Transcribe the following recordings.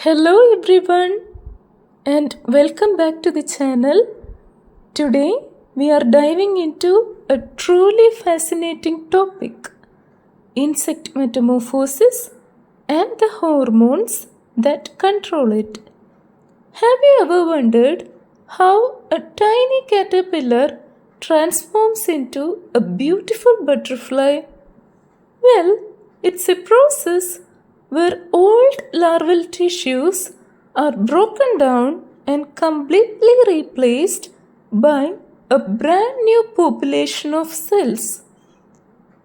Hello everyone and welcome back to the channel. Today we are diving into a truly fascinating topic, insect metamorphosis and the hormones that control it. Have you ever wondered how a tiny caterpillar transforms into a beautiful butterfly? Well, it's a process where old larval tissues are broken down and completely replaced by a brand new population of cells.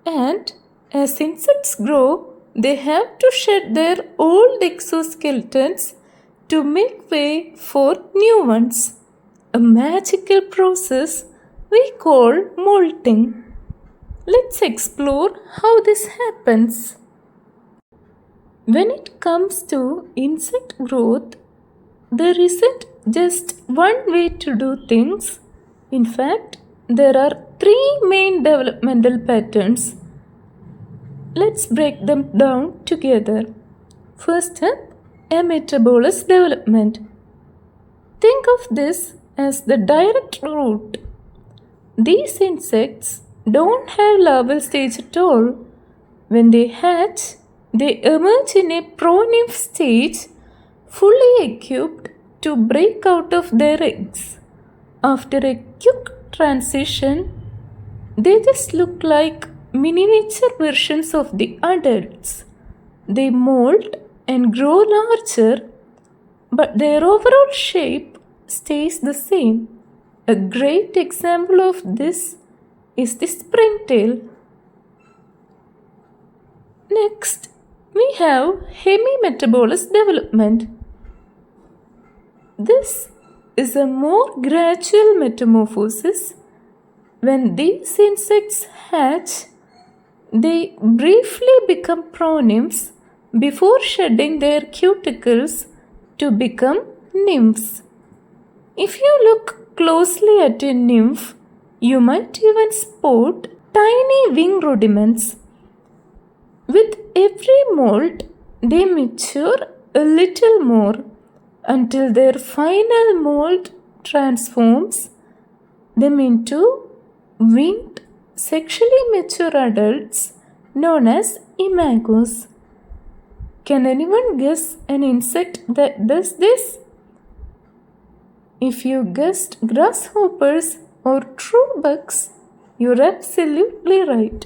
And as insects grow, they have to shed their old exoskeletons to make way for new ones. A magical process we call molting. Let's explore how this happens. When it comes to insect growth, there isn't just one way to do things. In fact, there are three main developmental patterns. Let's break them down together. First up, Ametabolous Development. Think of this as the direct route. These insects don't have larval stage at all. When they hatch, they emerge in a pro-nymph stage, fully equipped to break out of their eggs. After a quick transition, they just look like miniature versions of the adults. They mold and grow larger, but their overall shape stays the same. A great example of this is the springtail. Next, we have Hemimetabolous Development. This is a more gradual metamorphosis. When these insects hatch, they briefly become pro-nymphs before shedding their cuticles to become nymphs. If you look closely at a nymph, you might even spot tiny wing rudiments. With every molt, they mature a little more until their final mold transforms them into winged, sexually mature adults known as imagos. Can anyone guess an insect that does this? If you guessed grasshoppers or true bugs, you're absolutely right.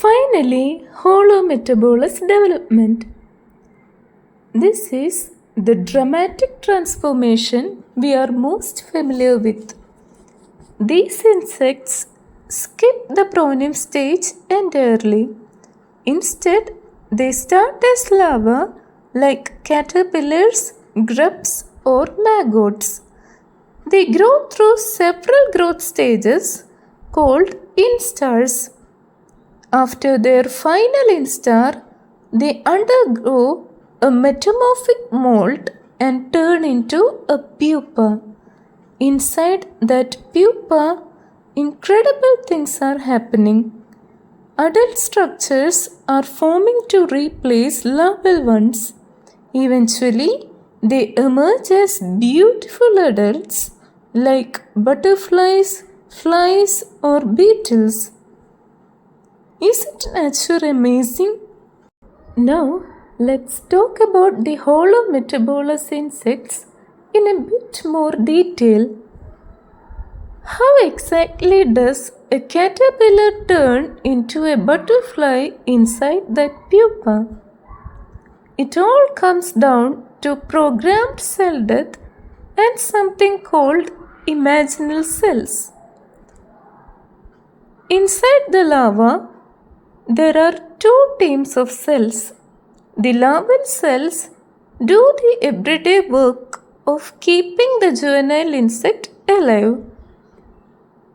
Finally, Holometabolous Development. This is the dramatic transformation we are most familiar with. These insects skip the pro-nymph stage entirely. Instead, they start as larvae like caterpillars, grubs, or maggots. They grow through several growth stages called instars. After their final instar, they undergo a metamorphic molt and turn into a pupa. Inside that pupa, incredible things are happening. Adult structures are forming to replace larval ones. Eventually, they emerge as beautiful adults like butterflies, flies, or beetles. Isn't nature amazing? Now, let's talk about the holometabolous insects in a bit more detail. How exactly does a caterpillar turn into a butterfly inside that pupa? It all comes down to programmed cell death and something called imaginal cells. Inside the larva, there are two teams of cells. The larval cells do the everyday work of keeping the juvenile insect alive.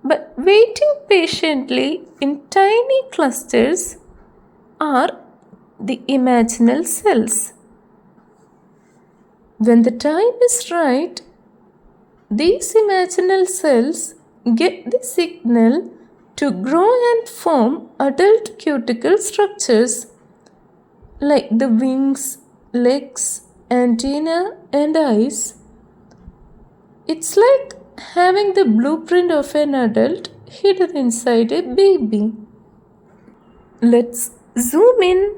But waiting patiently in tiny clusters are the imaginal cells. When the time is right, these imaginal cells get the signal to grow and form adult cuticle structures. like the wings, legs, antenna, and eyes, it's like having the blueprint of an adult hidden inside a baby. Let's zoom in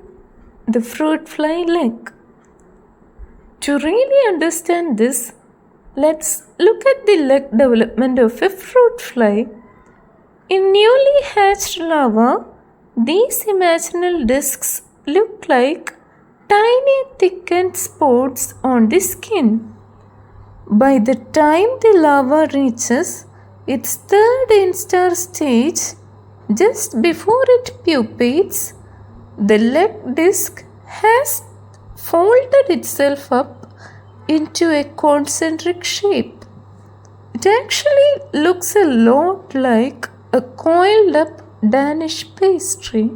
the fruit fly leg. To really understand this, let's look at the leg development of a fruit fly. In newly hatched larvae, these imaginal discs look like tiny thickened spots on the skin. By the time the larva reaches its third instar stage, just before it pupates, the leg disc has folded itself up into a concentric shape. It actually looks a lot like a coiled up Danish pastry.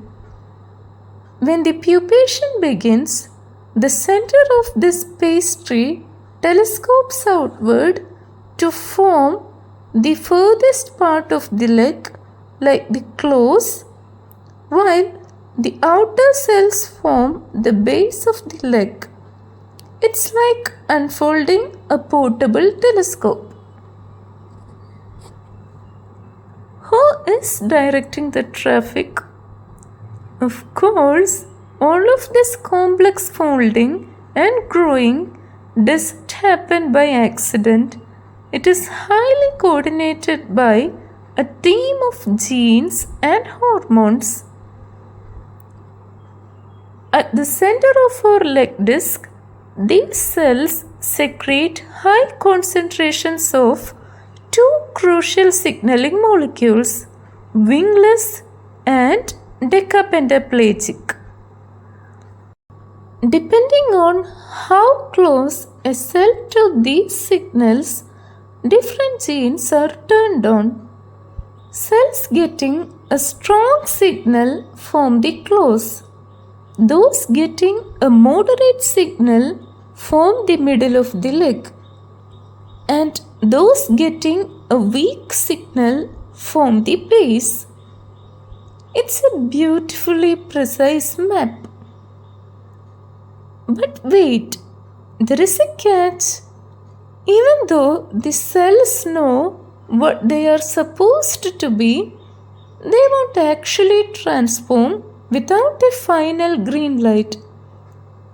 When the pupation begins, the center of this pastry telescopes outward to form the furthest part of the leg, like the claws, while the outer cells form the base of the leg. It's like unfolding a portable telescope. Who is directing the traffic? Of course, all of this complex folding and growing doesn't happen by accident. It is highly coordinated by a team of genes and hormones. At the center of our leg disc, these cells secrete high concentrations of two crucial signaling molecules, wingless and decapentaplegic. Depending on how close a cell to these signals, different genes are turned on. Cells getting a strong signal form the claws. Those getting a moderate signal form the middle of the leg, and those getting a weak signal form the base. It's a beautifully precise map. But wait, there is a catch. Even though the cells know what they are supposed to be, they won't actually transform without a final green light.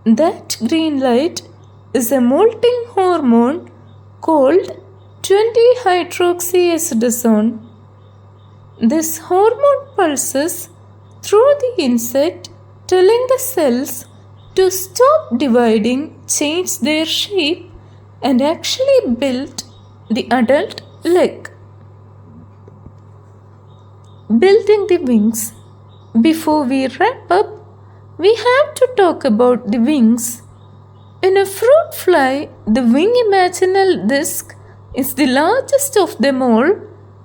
That green light is a molting hormone called 20-hydroxyacetosone. This hormone pulses through the insect, telling the cells to stop dividing, change their shape, and actually build the adult leg. Building the wings. Before we wrap up, we have to talk about the wings. In a fruit fly, the wing imaginal disc is the largest of them all,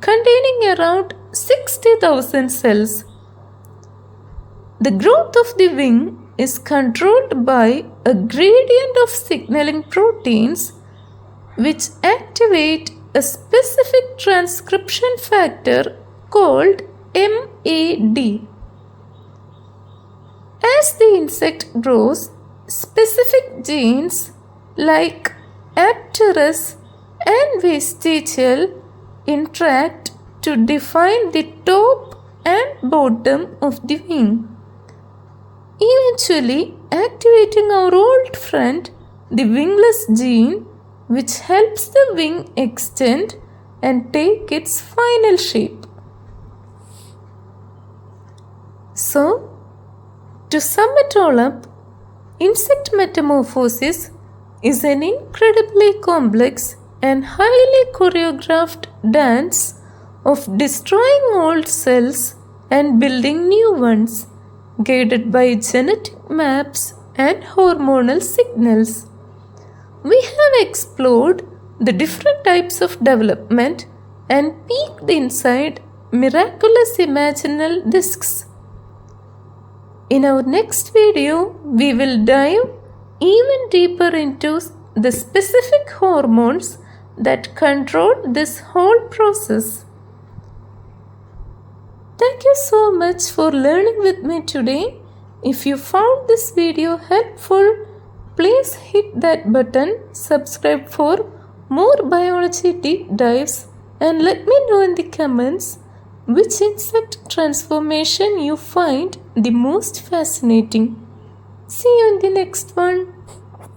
containing around 60,000 cells. The growth of the wing is controlled by a gradient of signaling proteins which activate a specific transcription factor called MAD. As the insect grows, specific genes like Apterus and vestigial interact to define the top and bottom of the wing, eventually activating our old friend, the wingless gene, which helps the wing extend and take its final shape. So, to sum it all up, insect metamorphosis is an incredibly complex and highly choreographed dance of destroying old cells and building new ones, guided by genetic maps and hormonal signals. We have explored the different types of development and peeked inside miraculous imaginal discs. In our next video, we will dive even deeper into the specific hormones that control this whole process. Thank you so much for learning with me today. If you found this video helpful, please hit that button, subscribe for more biology deep dives, and let me know in the comments which insect transformation you find the most fascinating. See you in the next one.